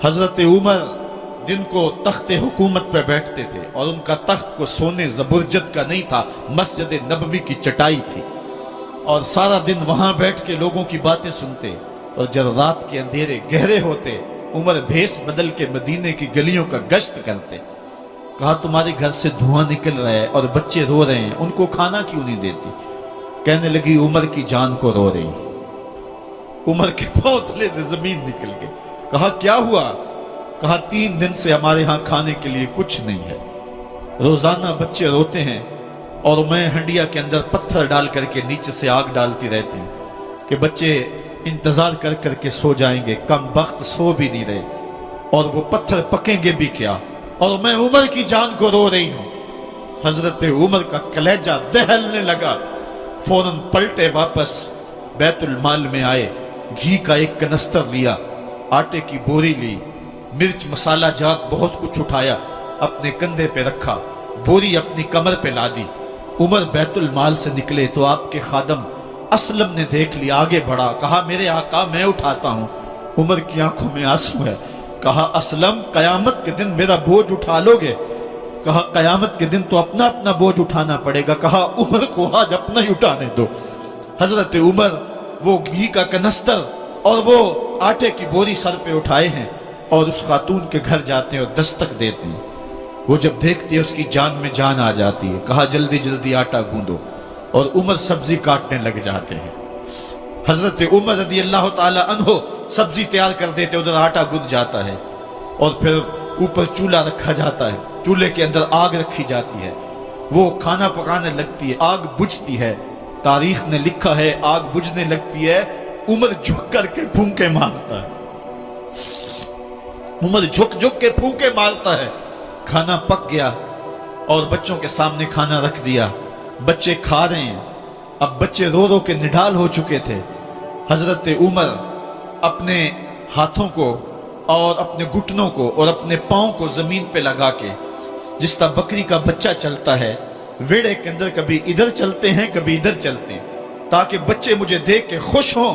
حضرت عمر दिन को तख्त हुकूमत पे बैठते थे और उनका तख्त को सोने जबरजद का नहीं था, मस्जिद नबवी की चटाई थी और सारा दिन वहां बैठ के लोगों की बातें सुनते। और जब रात के अंधेरे गहरे होते उमर भेष बदल के मदीने की गलियों का गश्त करते। कहा तुम्हारे घर से धुआं निकल रहा है और बच्चे रो रहे हैं, उनको खाना क्यों नहीं देती? कहने लगी उमर की जान को रो रही। उमर के पांव तले से जमीन निकल गई। कहा क्या हुआ? कहा 3 दिन से हमारे यहाँ खाने के लिए कुछ नहीं है, रोजाना बच्चे रोते हैं और मैं हंडिया के अंदर पत्थर डाल करके नीचे से आग डालती रहती हूँ कि बच्चे इंतजार कर करके सो जाएंगे, कम वक्त सो भी नहीं रहे और वो पत्थर पकेंगे भी क्या, और मैं उमर की जान को रो रही हूँ। हजरत उमर का कलेजा दहलने लगा। फौरन पलटे वापस बैतुल माल में आए, घी का एक कनस्तर लिया, आटे की बोरी ली, मिर्च मसाला जात बहुत कुछ उठाया, अपने कंधे पे रखा, बोरी अपनी कमर पे लादी। उमर बैतुल माल से निकले तो आपके खादम असलम ने देख लिया, आगे बढ़ा, कहा मेरे आका मैं उठाता हूं। उमर की आंखों में आंसू है। कहा असलम कयामत के दिन मेरा बोझ उठा लोगे? कहा कयामत के दिन तो अपना अपना बोझ उठाना पड़ेगा। कहा उमर को आज अपना ही उठाने दो। हजरत उमर वो घी का कनस्तर और वो आटे की बोरी सर पे उठाए हैं और उस खातून के घर जाते हैं और दस्तक देते हैं। वो जब देखती है उसकी जान में जान आ जाती है। कहा जल्दी जल्दी आटा गूंदो, और उमर सब्जी काटने लग जाते हैं। हजरत उमर रज़ी अल्लाह ताला अन्हो सब्जी तैयार कर देते, उधर आटा गूंद जाता है और फिर ऊपर चूल्हा रखा जाता है, चूल्हे के अंदर आग रखी जाती है, वो खाना पकाने लगती है, आग बुझती है। तारीख ने लिखा है आग बुझने लगती है, उमर झुक करके फूंके मारता है। उमर झुक झुक के फूंके मारता है। खाना पक गया और बच्चों के सामने खाना रख दिया, बच्चे खा रहे हैं। अब बच्चे रो रो के निढाल हो चुके थे। हजरत उमर अपने हाथों को और अपने घुटनों को और अपने पांव को जमीन पे लगा के, जिस तरह बकरी का बच्चा चलता है वेड़े के अंदर, कभी इधर चलते हैं कभी इधर चलते हैं, ताकि बच्चे मुझे देख के खुश हों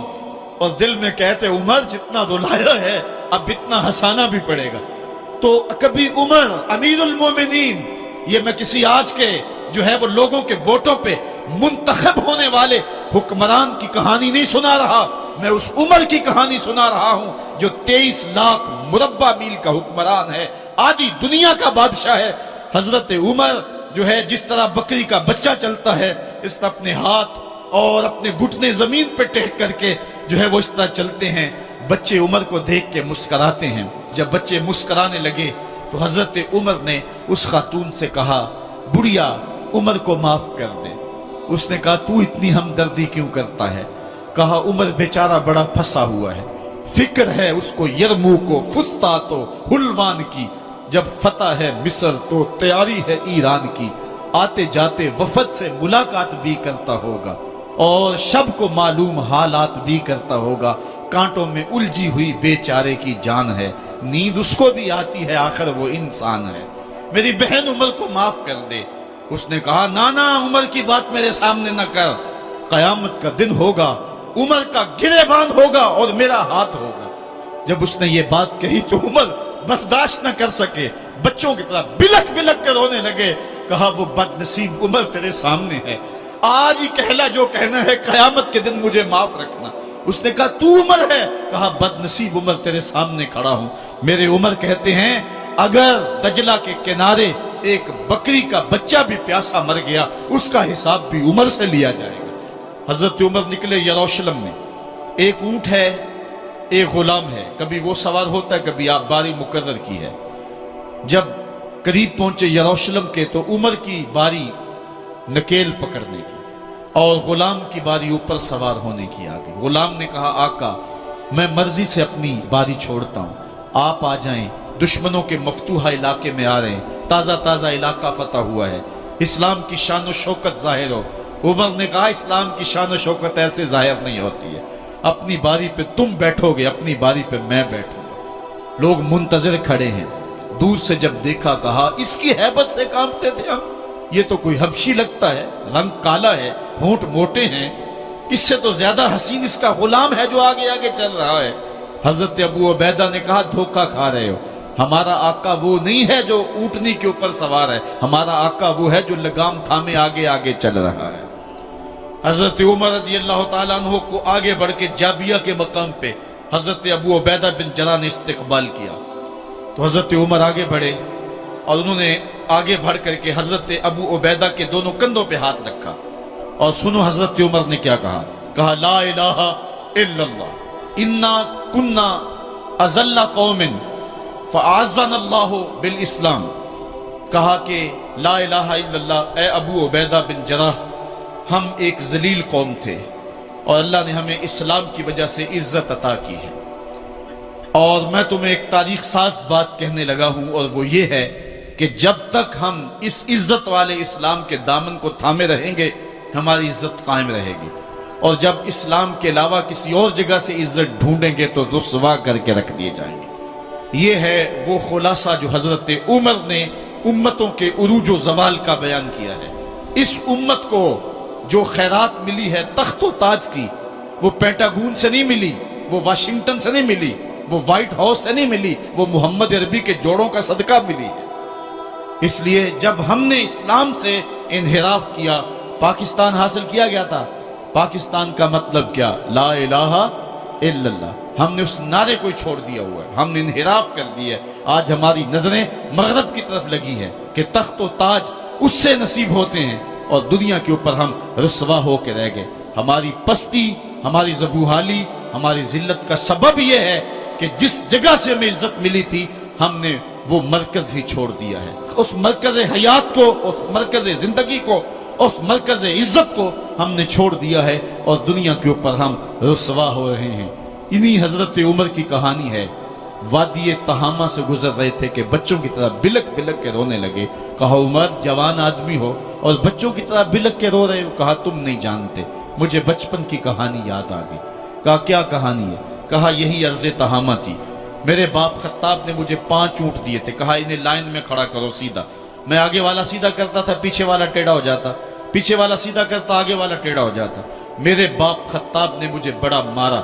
और दिल में कहते उमर जितना रुलाया है अब इतना हंसाना भी पड़ेगा। तो कभी उमर अमीरुल मोमिनीन, ये मैं किसी आज के जो है वो लोगों के वोटों पे मुंतखब होने वाले हुक्मरान की कहानी नहीं सुना रहा, मैं उस उमर की कहानी सुना रहा हूं जो 23 लाख मुरब्बा मील का हुक्मरान है, आधी दुनिया का बादशाह है। हजरत उमर जो है जिस तरह बकरी का बच्चा चलता है, इस तरह अपने हाथ और अपने घुटने जमीन पे टेक करके जो है वो इस तरह चलते हैं। बच्चे उमर को देख के मुस्कुराते हैं। जब बच्चे मुस्कुराने लगे तो हजरत उमर ने उस खातून से कहा बुढ़िया उमर को माफ कर दे। उसने कहा तू इतनी हमदर्दी क्यों करता है? कहा उमर बेचारा बड़ा फंसा हुआ है, फिक्र है उसको यरमूक को, फुस्तात हुलवान की, जब फतह है मिस्र तो तैयारी है ईरान की, आते जाते वफद से मुलाकात भी करता होगा और शब को मालूम हालात भी करता होगा, कांटों में उलझी हुई बेचारे की जान है, नींद उसको भी आती है, आखिर वो इंसान है, मेरी बहन उमर को माफ कर दे। उसने कहा नाना उमर की बात मेरे सामने न कर, कयामत का दिन होगा, उमर का गिरेबान होगा और मेरा हाथ होगा। जब उसने ये बात कही तो उमर बर्दाश्त न कर सके, बच्चों की तरह बिलक बिलक कर रोने लगे। कहा वो बदनसीब उमर तेरे सामने है, आज ही कहला जो कहना है, कयामत के दिन मुझे माफ रखना। उसने कहा तू उमर है? कहा बदनसीब उमर तेरे सामने खड़ा हूं। मेरे उमर कहते हैं अगर दजला के किनारे एक बकरी का बच्चा भी प्यासा मर गया उसका हिसाब भी उमर से लिया जाएगा। हजरत उमर निकले यरूशलेम में, एक ऊंट है एक गुलाम है, कभी वो सवार होता है कभी आप बारी मुकर्रर की है। जब करीब पहुंचे यरूशलेम के तो उमर की बारी नकेल पकड़ने की और गुलाम की बारी ऊपर सवार होने की आ गई। गुलाम ने कहा आका मैं मर्जी से अपनी बारी छोड़ता हूं, आप आ जाएं, दुश्मनों के मफतूहा इलाके में आ रहे हैं, ताजा ताजा इलाका फतह हुआ है, इस्लाम की शान व शौकत जाहिर हो। उमर ने कहा इस्लाम की शान व शौकत ऐसे जाहिर नहीं होती है, अपनी बारी पे तुम बैठोगे, अपनी बारी पे मैं बैठूंगा। लोग मुंतजर खड़े हैं, दूर से जब देखा कहा इसकी हैबत से कांपते थे हम, ये तो कोई हबशी लगता है, रंग काला है, होंठ मोटे हैं, इससे तो ज्यादा हसीन इसका गुलाम है जो आगे आगे चल रहा है। حضرت ابو عبیدہ نے کہا دھوکہ کھا رہے ہو، ہمارا آقا وہ نہیں ہے جو اونٹنی کے اوپر سوار ہے، ہمارا آقا وہ ہے جو لگام تھامے آگے آگے چل رہا ہے۔ حضرت عمر رضی اللہ تعالیٰ عنہ کو آگے بڑھ کے جابیہ کے مقام پہ حضرت ابو عبیدہ بن جراح نے استقبال کیا، تو حضرت عمر آگے بڑھے اور انہوں نے آگے بڑھ کر کے حضرت ابو عبیدہ کے دونوں کندھوں پہ ہاتھ رکھا، اور سنو حضرت عمر نے کیا کہا، کہا لا الہ الا اللہ انا کنا اذل قوم فاعزنا اللہ بالاسلام۔ کہا کہ لا الہ الا اللہ، اے ابو عبیدہ بن جراح، ہم ایک ذلیل قوم تھے اور اللہ نے ہمیں اسلام کی وجہ سے عزت عطا کی ہے۔ اور میں تمہیں ایک تاریخ ساز بات کہنے لگا ہوں، اور وہ یہ ہے کہ جب تک ہم اس عزت والے اسلام کے دامن کو تھامے رہیں گے ہماری عزت قائم رہے گی، اور جب اسلام کے علاوہ کسی اور جگہ سے عزت ڈھونڈیں گے تو رسوا کر کے رکھ دیے جائیں گے۔ یہ ہے وہ خلاصہ جو حضرت عمر نے امتوں کے عروج و زوال کا بیان کیا ہے۔ اس امت کو جو خیرات ملی ہے تخت و تاج کی، وہ پینٹاگون سے نہیں ملی، وہ واشنگٹن سے نہیں ملی، وہ وائٹ ہاؤس سے نہیں ملی، وہ محمد عربی کے جوڑوں کا صدقہ ملی ہے۔ اس لیے جب ہم نے اسلام سے انحراف کیا، پاکستان حاصل کیا گیا تھا، پاکستان کا مطلب کیا؟ لا الہ الا اللہ۔ ہم نے اس نعرے کو چھوڑ دیا ہوا ہے، ہم نے انحراف کر دیا ہے۔ آج ہماری نظریں مغرب کی طرف لگی ہے کہ تخت و تاج اس سے نصیب ہوتے ہیں، اور دنیا کے اوپر ہم رسوا ہو کے رہ گئے۔ ہماری پستی، ہماری زبوحالی، ہماری ذلت کا سبب یہ ہے کہ جس جگہ سے ہمیں عزت ملی تھی ہم نے وہ مرکز ہی چھوڑ دیا ہے۔ اس مرکز حیات کو، اس مرکز زندگی کو، اس مرکز عزت کو ہم نے چھوڑ دیا ہے، اور دنیا کے اوپر ہم رسوا ہو رہے ہیں۔ انہی حضرت عمر کی کہانی ہے۔ وادی تہامہ سے گزر رہے تھے کہ بچوں کی طرح بلک بلک کے رونے لگے۔ کہا عمر جوان آدمی ہو اور بچوں کی طرح بلک کے رو رہے ہو؟ کہا تم نہیں جانتے، مجھے بچپن کی کہانی یاد آ گئی۔ کہا کیا کہانی ہے؟ کہا یہی عرض تہامہ تھی، میرے باپ خطاب نے مجھے 5 اونٹ دیے تھے، کہا انہیں لائن میں کھڑا کرو سیدھا۔ میں آگے والا سیدھا کرتا تھا، پیچھے والا ٹیڑھا ہو جاتا، پیچھے والا سیدھا کرتا، آگے والا ٹیڑھا ہو جاتا۔ میرے باپ خطاب نے مجھے بڑا مارا۔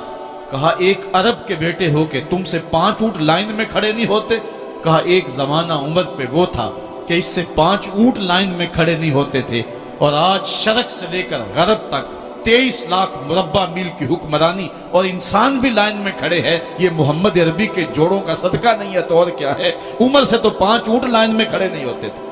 کہا ایک عرب کے بیٹے ہو کہ تم سے 5 اونٹ لائن میں کھڑے نہیں ہوتے؟ کہا ایک زمانہ عمر پہ وہ تھا کہ اس سے 5 اونٹ لائن میں کھڑے نہیں ہوتے تھے، اور آج شرق سے لے کر غرب تک 23 لاکھ مربع میل کی حکمرانی، اور انسان بھی لائن میں کھڑے ہیں۔ یہ محمد عربی کے جوڑوں کا صدقہ نہیں ہے تو اور کیا ہے؟ عمر سے تو 5 اونٹ لائن میں کھڑے نہیں ہوتے تھے۔